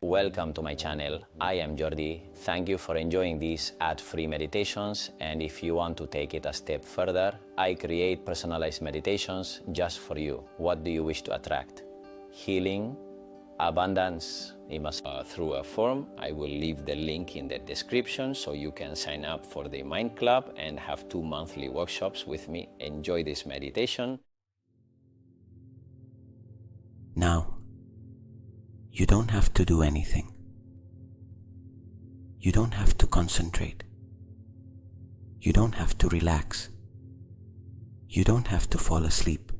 Welcome to my channel. I am Jordi. Thank you for enjoying these ad-free meditations, and if you want to take it a step further, I create personalized meditations just for you. What do you wish to attract? Healing, abundance, through a form. I will leave the link in the description so you can sign up for the Mind Club and have 2 monthly workshops with me. Enjoy this meditation. Now, you don't have to do anything. You don't have to concentrate. You don't have to relax. You don't have to fall asleep.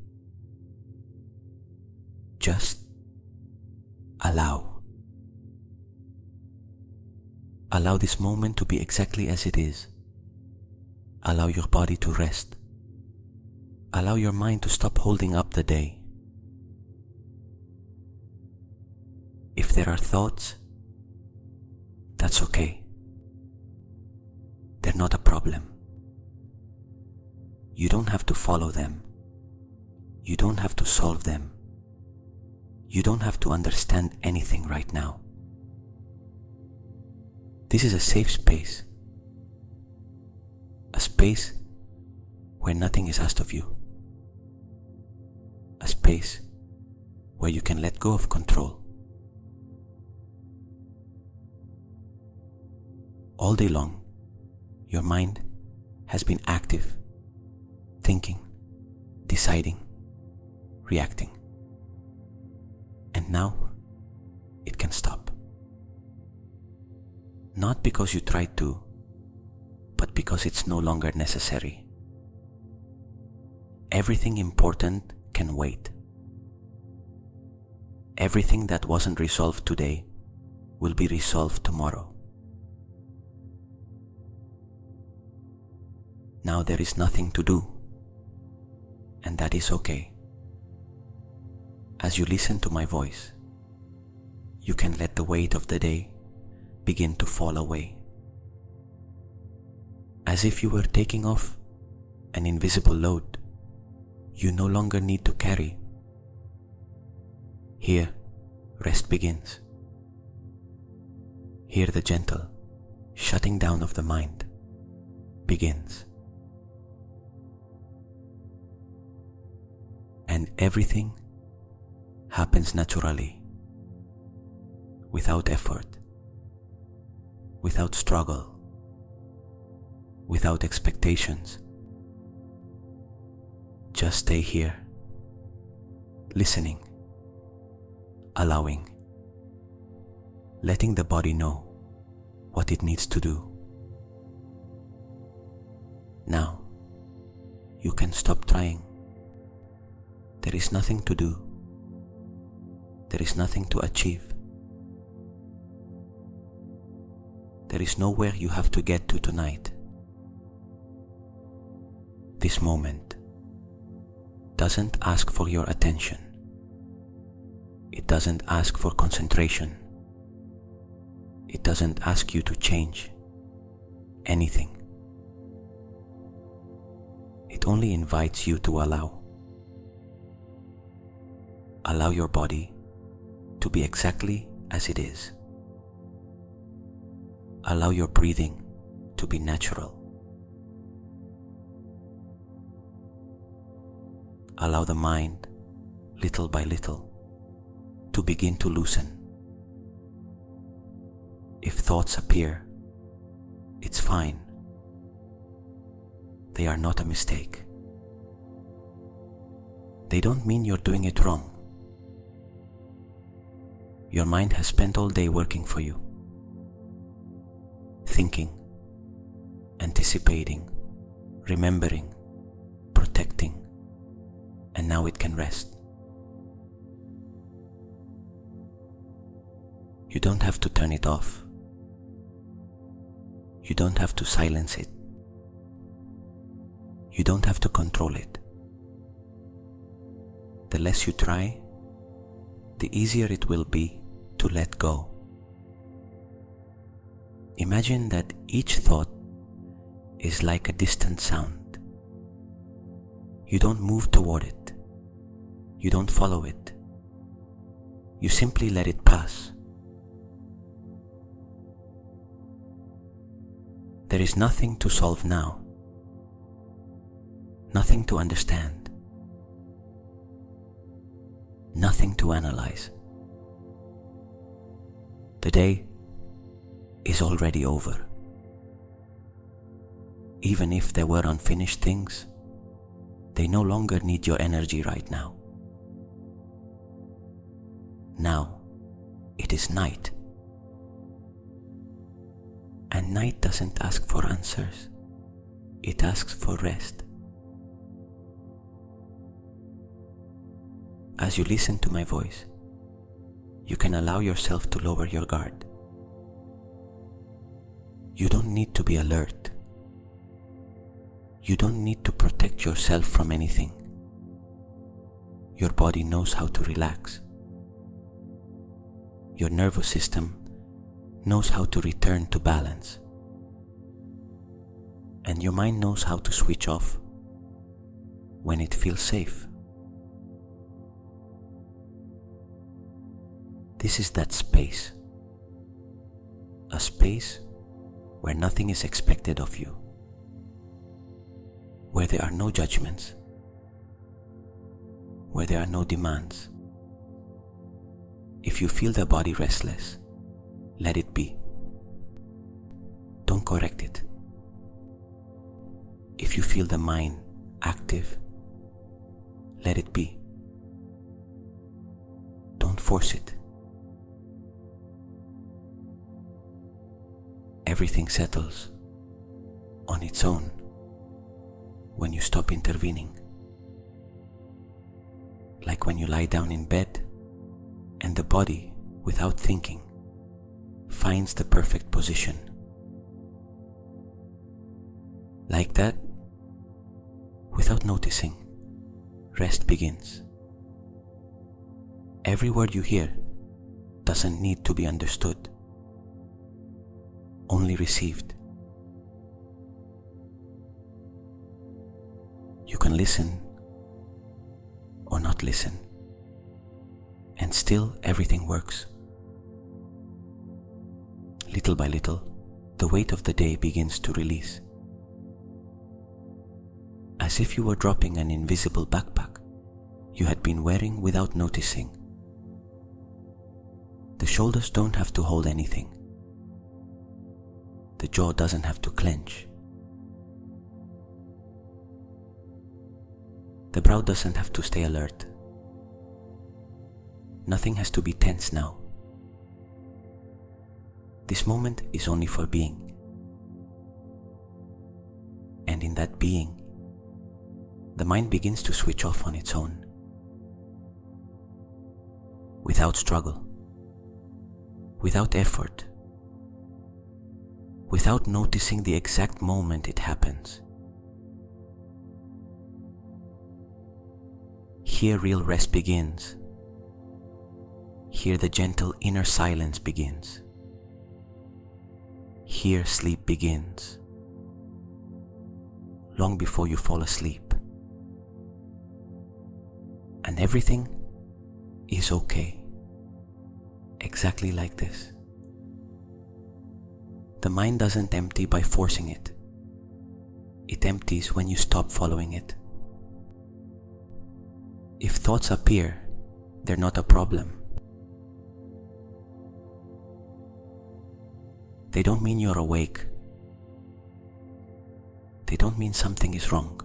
Just allow. Allow this moment to be exactly as it is. Allow your body to rest. Allow your mind to stop holding up the day. If there are thoughts, that's okay. They're not a problem. You don't have to follow them. You don't have to solve them. You don't have to understand anything right now. This is a safe space. A space where nothing is asked of you. A space where you can let go of control. All day long, your mind has been active, thinking, deciding, reacting. And now, it can stop. Not because you tried to, but because it's no longer necessary. Everything important can wait. Everything that wasn't resolved today will be resolved tomorrow. Now there is nothing to do, and that is okay. As you listen to my voice, you can let the weight of the day begin to fall away. As if you were taking off an invisible load you no longer need to carry. Here, rest begins. Here the gentle shutting down of the mind begins. And everything happens naturally, without effort, without struggle, without expectations. Just stay here, listening, allowing, letting the body know what it needs to do. Now, you can stop trying. There is nothing to do. There is nothing to achieve. There is nowhere you have to get to tonight. This moment doesn't ask for your attention. It doesn't ask for concentration. It doesn't ask you to change anything. It only invites you to allow. Allow your body to be exactly as it is. Allow your breathing to be natural. Allow the mind, little by little, to begin to loosen. If thoughts appear, it's fine. They are not a mistake. They don't mean you're doing it wrong. Your mind has spent all day working for you, thinking, anticipating, remembering, protecting, and now it can rest. You don't have to turn it off. You don't have to silence it. You don't have to control it. The less you try, the easier it will be to let go. Imagine that each thought is like a distant sound. You don't move toward it. You don't follow it. You simply let it pass. There is nothing to solve now, nothing to understand, nothing to analyze. The day is already over. Even if there were unfinished things, they no longer need your energy right now. Now, it is night. And night doesn't ask for answers. It asks for rest. As you listen to my voice, you can allow yourself to lower your guard. You don't need to be alert. You don't need to protect yourself from anything. Your body knows how to relax. Your nervous system knows how to return to balance. And your mind knows how to switch off when it feels safe. This is that space. A space where nothing is expected of you. Where there are no judgments. Where there are no demands. If you feel the body restless, let it be. Don't correct it. If you feel the mind active, let it be. Don't force it. Everything settles on its own when you stop intervening. Like when you lie down in bed and the body, without thinking, finds the perfect position. Like that, without noticing, rest begins. Every word you hear doesn't need to be understood, only received. You can listen or not listen, and still everything works. Little by little, the weight of the day begins to release. As if you were dropping an invisible backpack you had been wearing without noticing. The shoulders don't have to hold anything. The jaw doesn't have to clench. The brow doesn't have to stay alert. Nothing has to be tense now. This moment is only for being. And in that being, the mind begins to switch off on its own. Without struggle. Without effort. Without noticing the exact moment it happens. Here real rest begins. Here the gentle inner silence begins. Here sleep begins. Long before you fall asleep. And everything is okay. Exactly like this. The mind doesn't empty by forcing it. It empties when you stop following it. If thoughts appear, they're not a problem. They don't mean you're awake. They don't mean something is wrong.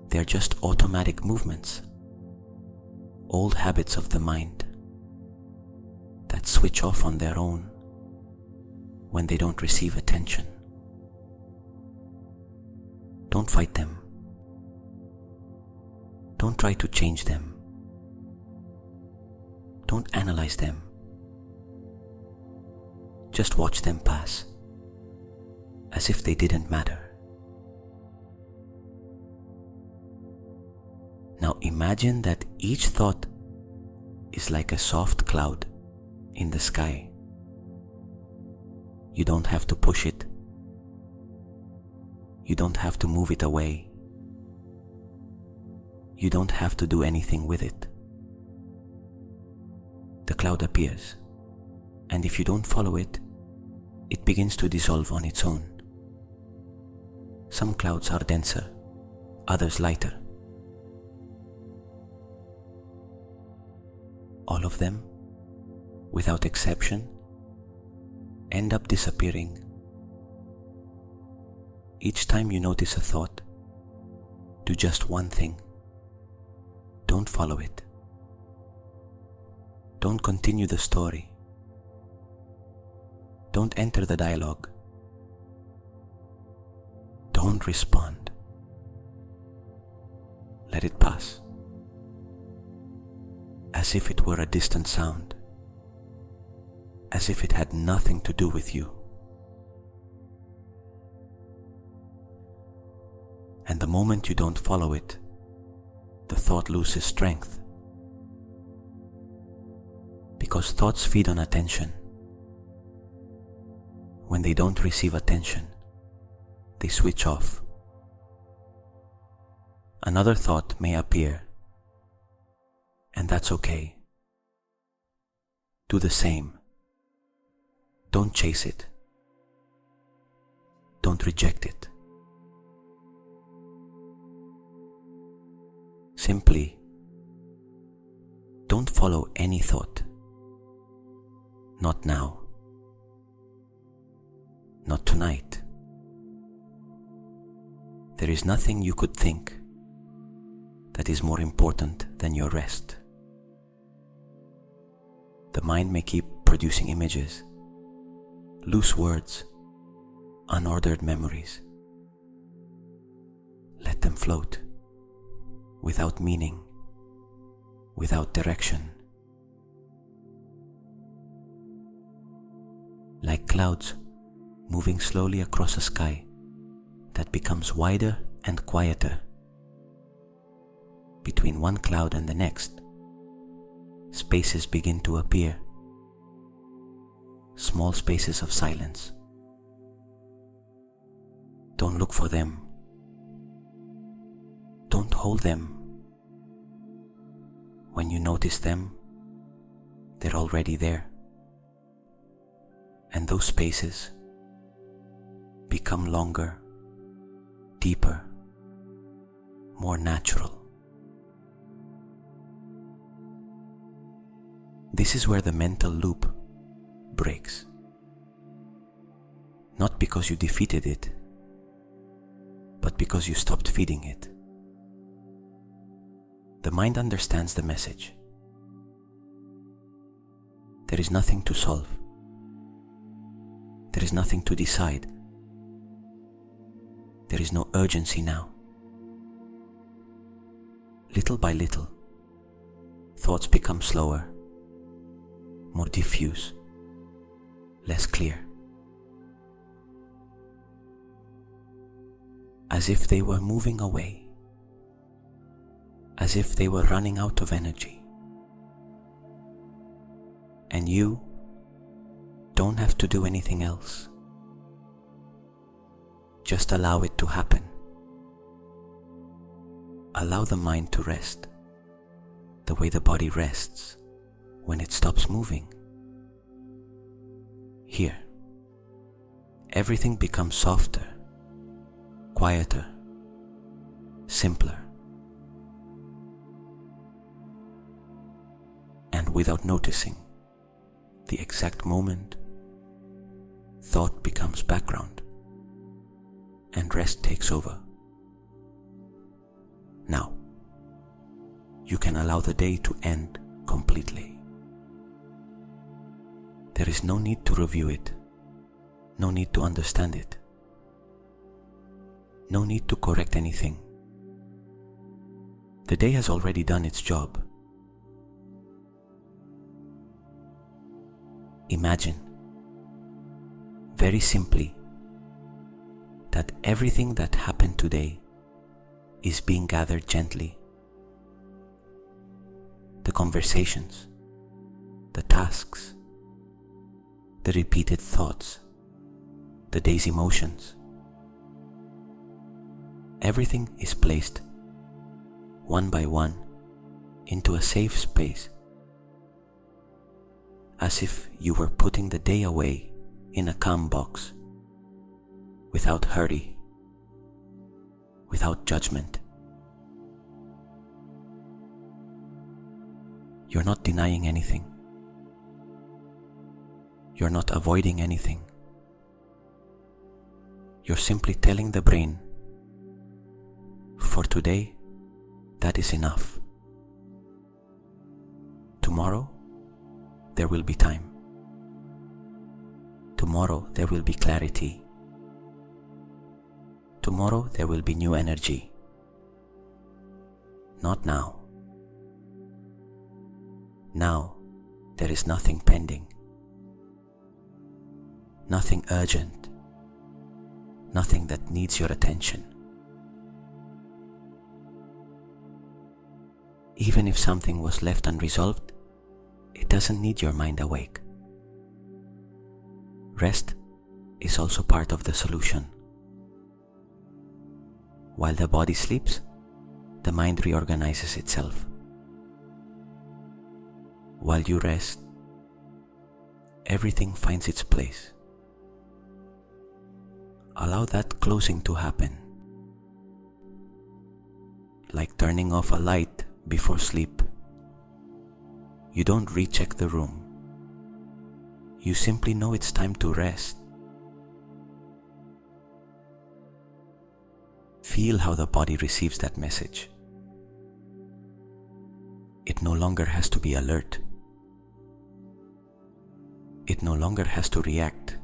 They're just automatic movements, old habits of the mind that switch off on their own when they don't receive attention. Don't fight them. Don't try to change them. Don't analyze them. Just watch them pass, as if they didn't matter. Now imagine that each thought is like a soft cloud in the sky. You don't have to push it. You don't have to move it away. You don't have to do anything with it. The cloud appears, and if you don't follow it, it begins to dissolve on its own. Some clouds are denser, others lighter. All of them, without exception, end up disappearing. Each time you notice a thought, do just one thing. Don't follow it. Don't continue the story. Don't enter the dialogue. Don't respond. Let it pass, as if it were a distant sound, as if it had nothing to do with you. And the moment you don't follow it, the thought loses strength. Because thoughts feed on attention. When they don't receive attention, they switch off. Another thought may appear, and that's okay. Do the same. Don't chase it. Don't reject it. Simply, don't follow any thought. Not now. Not tonight. There is nothing you could think that is more important than your rest. The mind may keep producing images, loose words, unordered memories. Let them float, without meaning, without direction. Like clouds moving slowly across a sky that becomes wider and quieter. Between one cloud and the next, spaces begin to appear, small spaces of silence. Don't look for them. Don't hold them. When you notice them, they're already there. And those spaces become longer, deeper, more natural. This is where the mental loop breaks. Not because you defeated it, but because you stopped feeding it. The mind understands the message. There is nothing to solve. There is nothing to decide. There is no urgency now. Little by little, thoughts become slower, more diffuse, less clear. As if they were moving away, as if they were running out of energy. And you don't have to do anything else. Just allow it to happen. Allow the mind to rest, the way the body rests when it stops moving. Here, everything becomes softer, quieter, simpler. And without noticing, the exact moment, thought becomes background and rest takes over. Now, you can allow the day to end completely. There is no need to review it, no need to understand it, no need to correct anything. The day has already done its job. Imagine, very simply, that everything that happened today is being gathered gently. The conversations, the tasks, the repeated thoughts, the day's emotions. Everything is placed, one by one, into a safe space, as if you were putting the day away in a calm box, without hurry, without judgment. You're not denying anything. You're not avoiding anything. You're simply telling the brain, for today, that is enough. Tomorrow, there will be time. Tomorrow, there will be clarity. Tomorrow, there will be new energy. Not now. Now, there is nothing pending. Nothing urgent. Nothing that needs your attention. Even if something was left unresolved, it doesn't need your mind awake. Rest is also part of the solution. While the body sleeps, the mind reorganizes itself. While you rest, everything finds its place. Allow that closing to happen. Like turning off a light before sleep. You don't recheck the room. You simply know it's time to rest. Feel how the body receives that message. It no longer has to be alert. It no longer has to react.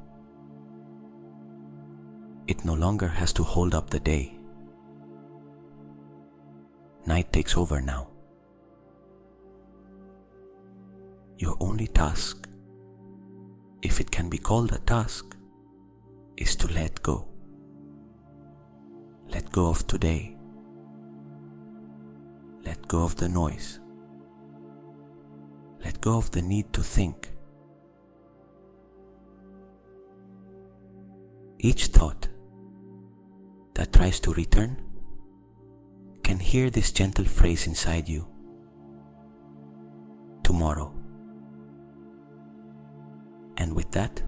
It no longer has to hold up the day. Night takes over now. Your only task, if it can be called a task, is to let go. Let go of today. Let go of the noise. Let go of the need to think. Each thought that tries to return can hear this gentle phrase inside you. Tomorrow. And with that,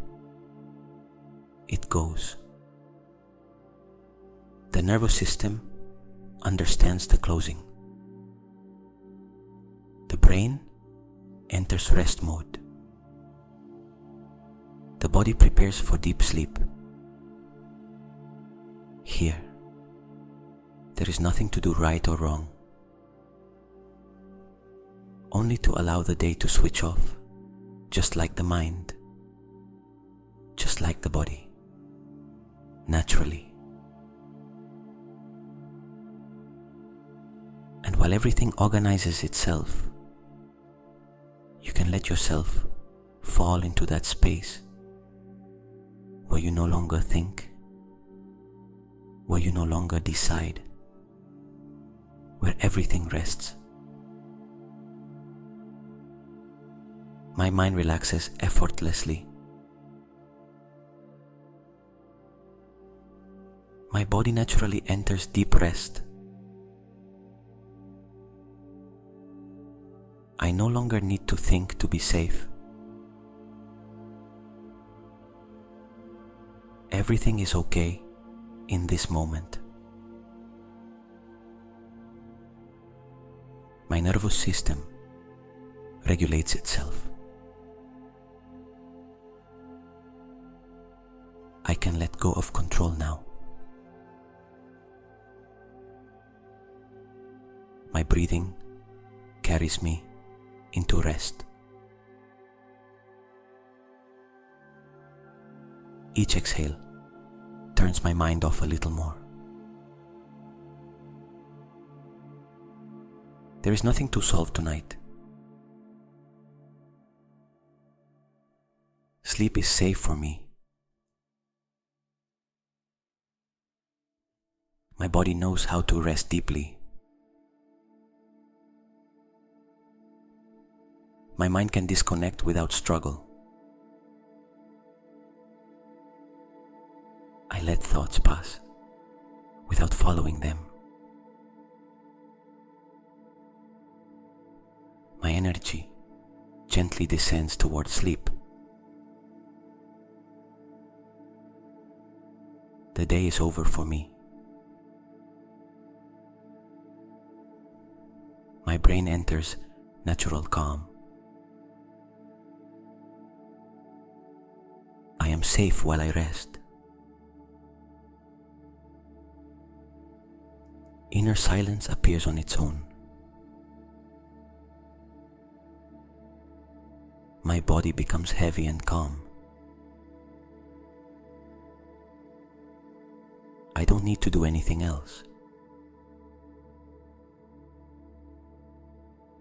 it goes. The nervous system understands the closing. The brain enters rest mode. The body prepares for deep sleep. Here, there is nothing to do right or wrong. Only to allow the day to switch off, just like the mind, just like the body, naturally. And while everything organizes itself, you can let yourself fall into that space where you no longer think, where you no longer decide, where everything rests. My mind relaxes effortlessly. My body naturally enters deep rest. I no longer need to think to be safe. Everything is okay in this moment. My nervous system regulates itself. I can let go of control now. My breathing carries me into rest. Each exhale turns my mind off a little more. There is nothing to solve tonight. Sleep is safe for me. My body knows how to rest deeply. My mind can disconnect without struggle. I let thoughts pass without following them. My energy gently descends towards sleep. The day is over for me. My brain enters natural calm. I am safe while I rest. Inner silence appears on its own. My body becomes heavy and calm. I don't need to do anything else.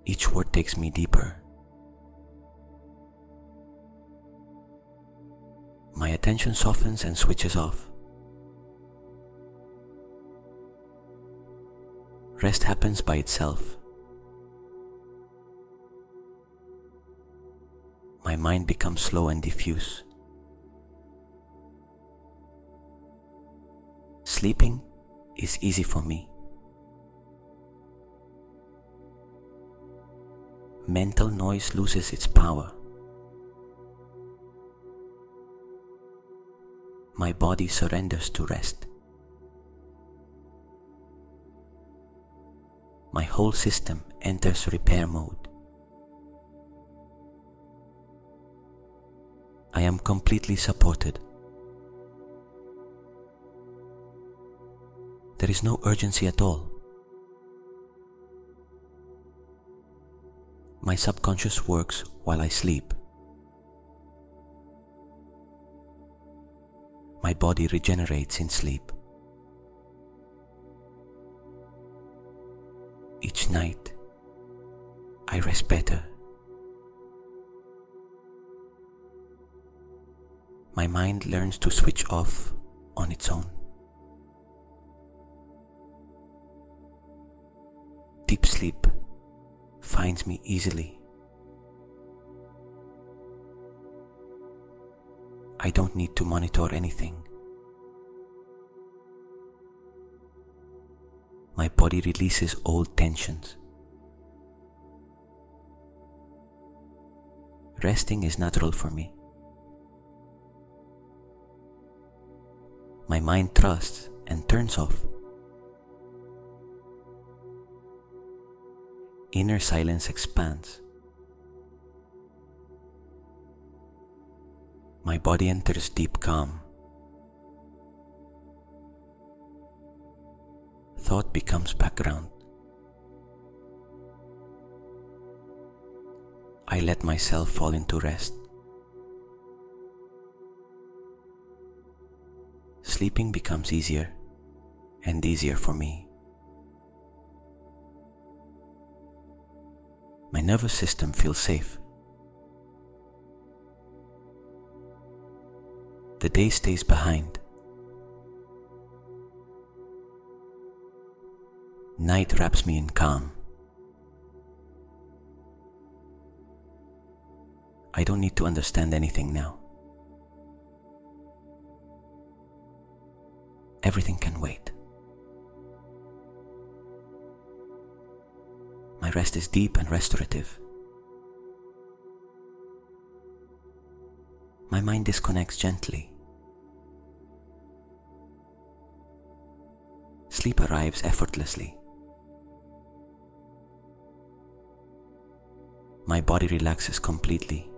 Each word takes me deeper. My attention softens and switches off. Rest happens by itself. My mind becomes slow and diffuse. Sleeping is easy for me. Mental noise loses its power. My body surrenders to rest. My whole system enters repair mode. I am completely supported. There is no urgency at all. My subconscious works while I sleep. My body regenerates in sleep. Each night, I rest better. My mind learns to switch off on its own. Deep sleep finds me easily. I don't need to monitor anything. My body releases old tensions. Resting is natural for me. My mind trusts and turns off. Inner silence expands. My body enters deep calm. Thought becomes background. I let myself fall into rest. Sleeping becomes easier and easier for me. My nervous system feels safe. The day stays behind. Night wraps me in calm. I don't need to understand anything now. Everything can wait. My rest is deep and restorative. My mind disconnects gently. Sleep arrives effortlessly. My body relaxes completely.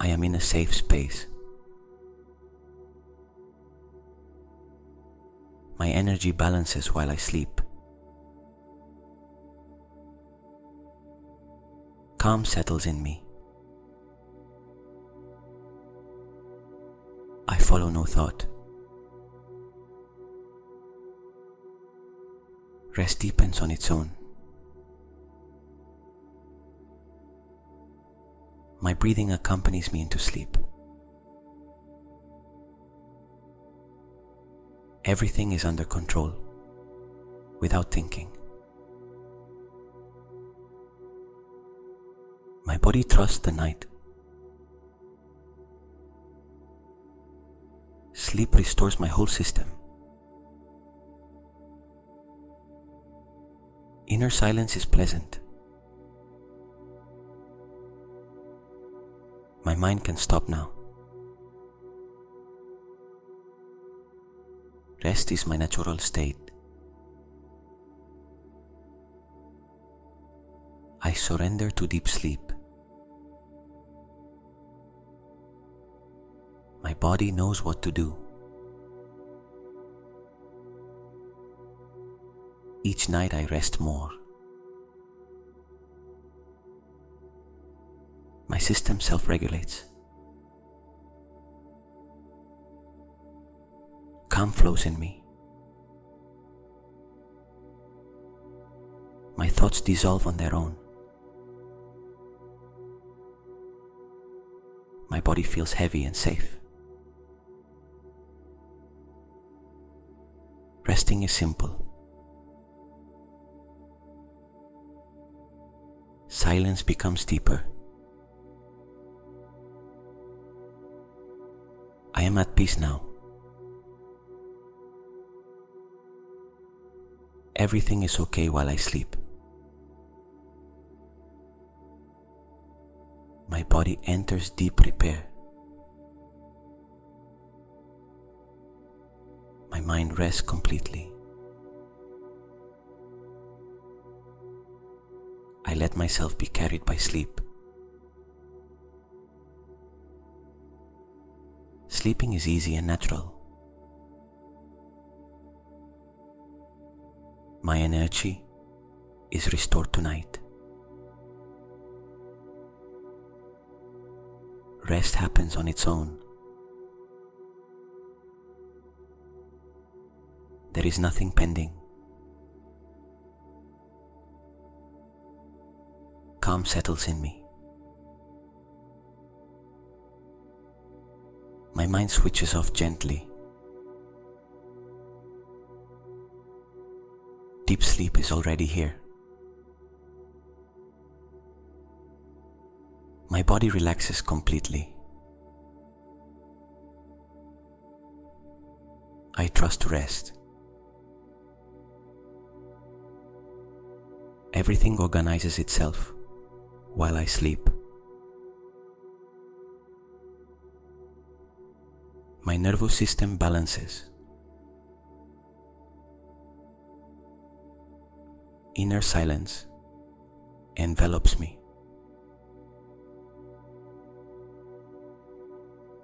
I am in a safe space. My energy balances while I sleep. Calm settles in me. I follow no thought. Rest deepens on its own. My breathing accompanies me into sleep. Everything is under control, without thinking. My body trusts the night. Sleep restores my whole system. Inner silence is pleasant. My mind can stop now. Rest is my natural state. I surrender to deep sleep. My body knows what to do. Each night I rest more. My system self-regulates. Calm flows in me. My thoughts dissolve on their own. My body feels heavy and safe. Resting is simple. Silence becomes deeper. I am at peace now. Everything is okay while I sleep. My body enters deep repair. My mind rests completely. I let myself be carried by sleep. Sleeping is easy and natural. My energy is restored tonight. Rest happens on its own. There is nothing pending. Calm settles in me. My mind switches off gently. Deep sleep is already here. My body relaxes completely. I trust rest. Everything organizes itself while I sleep. My nervous system balances. Inner silence envelops me.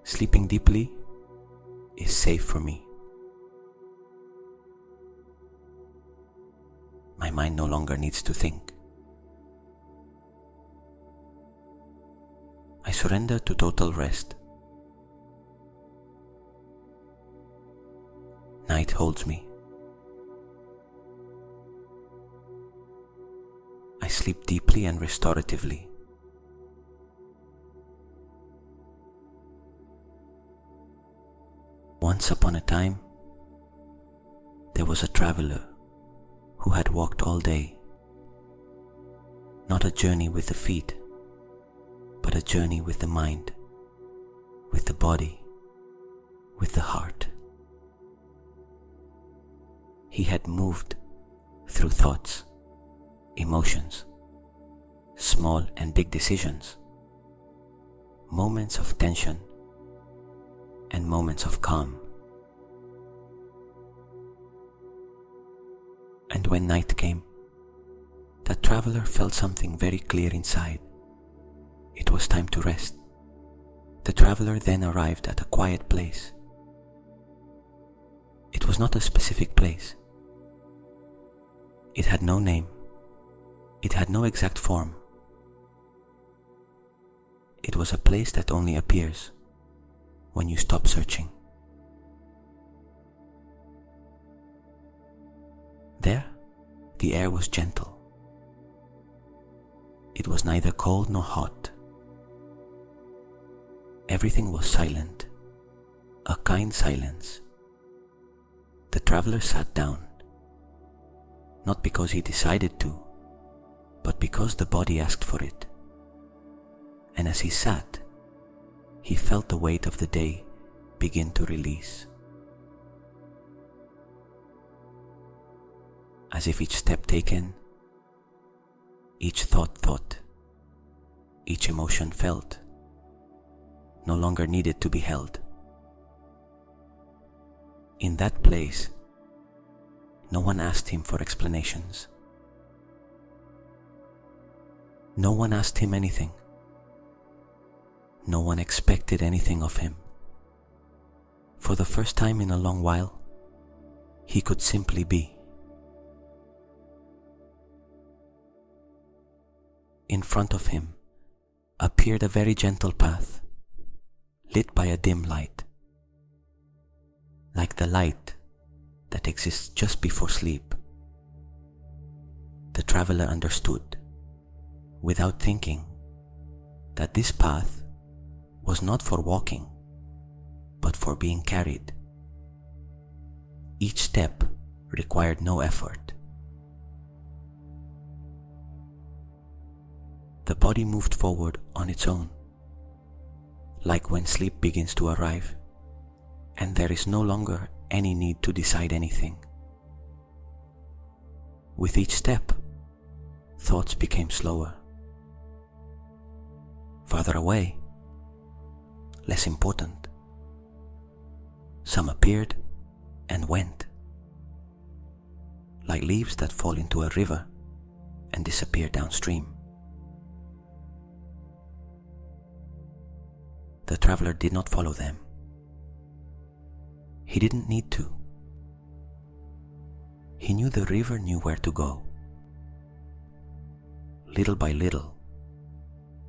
Sleeping deeply is safe for me. My mind no longer needs to think. I surrender to total rest. Night holds me. I sleep deeply and restoratively. Once upon a time, there was a traveler who had walked all day. Not a journey with the feet, but a journey with the mind, with the body, with the heart. He had moved through thoughts, emotions, small and big decisions, moments of tension and moments of calm. And when night came, the traveler felt something very clear inside. It was time to rest. The traveler then arrived at a quiet place. It was not a specific place. It had no name. It had no exact form. It was a place that only appears when you stop searching. There, the air was gentle. It was neither cold nor hot. Everything was silent, a kind silence. The traveler sat down, not because he decided to, but because the body asked for it. And as he sat, he felt the weight of the day begin to release. As if each step taken, each thought, each emotion felt, no longer needed to be held. In that place, no one asked him for explanations. No one asked him anything. No one expected anything of him. For the first time in a long while, he could simply be. In front of him appeared a very gentle path, lit by a dim light, like the light that exists just before sleep. The traveler understood, without thinking, that this path was not for walking, but for being carried. Each step required no effort. The body moved forward on its own, like when sleep begins to arrive, and there is no longer any need to decide anything. With each step, thoughts became slower, farther away, less important. Some appeared and went, like leaves that fall into a river and disappear downstream. The traveler did not follow them. He didn't need to. He knew the river knew where to go. Little by little,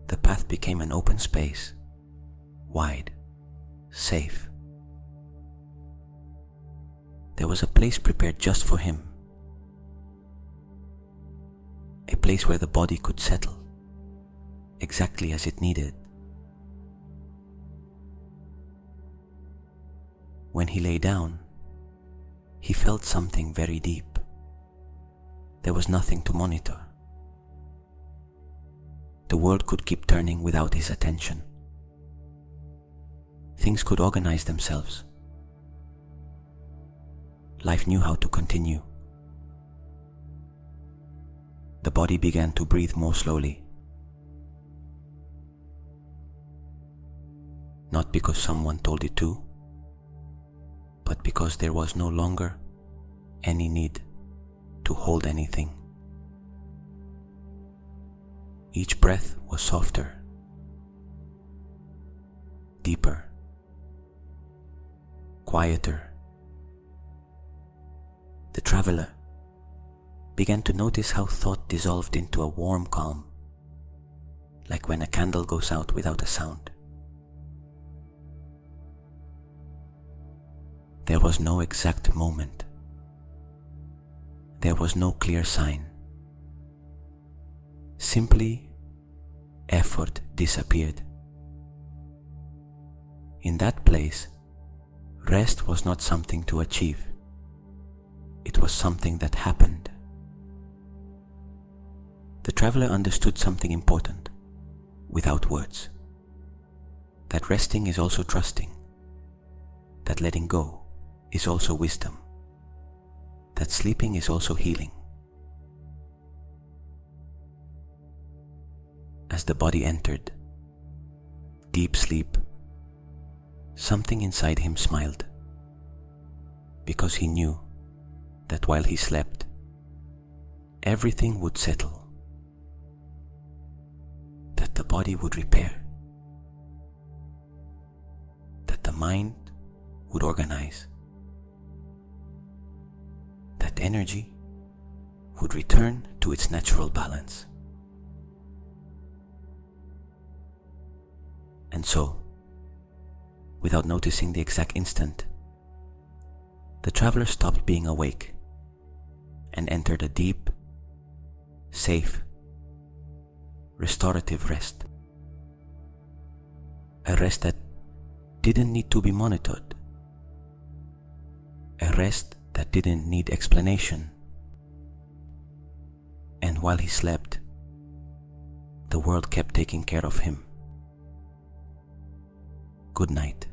the path became an open space, wide, safe. There was a place prepared just for him, a place where the body could settle, exactly as it needed. When he lay down, he felt something very deep. There was nothing to monitor. The world could keep turning without his attention. Things could organize themselves. Life knew how to continue. The body began to breathe more slowly. Not because someone told it to, but because there was no longer any need to hold anything. Each breath was softer, deeper, quieter. The traveler began to notice how thought dissolved into a warm calm, like when a candle goes out without a sound. There was no exact moment. There was no clear sign. Simply, effort disappeared. In that place, rest was not something to achieve. It was something that happened. The traveler understood something important, without words. That resting is also trusting. That letting go is also wisdom. That sleeping is also healing. As the body entered deep sleep, something inside him smiled, because he knew that while he slept, everything would settle, that the body would repair, that the mind would organize, that energy would return to its natural balance. And so, without noticing the exact instant, the traveler stopped being awake and entered a deep, safe, restorative rest. A rest that didn't need to be monitored. A rest that didn't need explanation. And while he slept, the world kept taking care of him. Good night.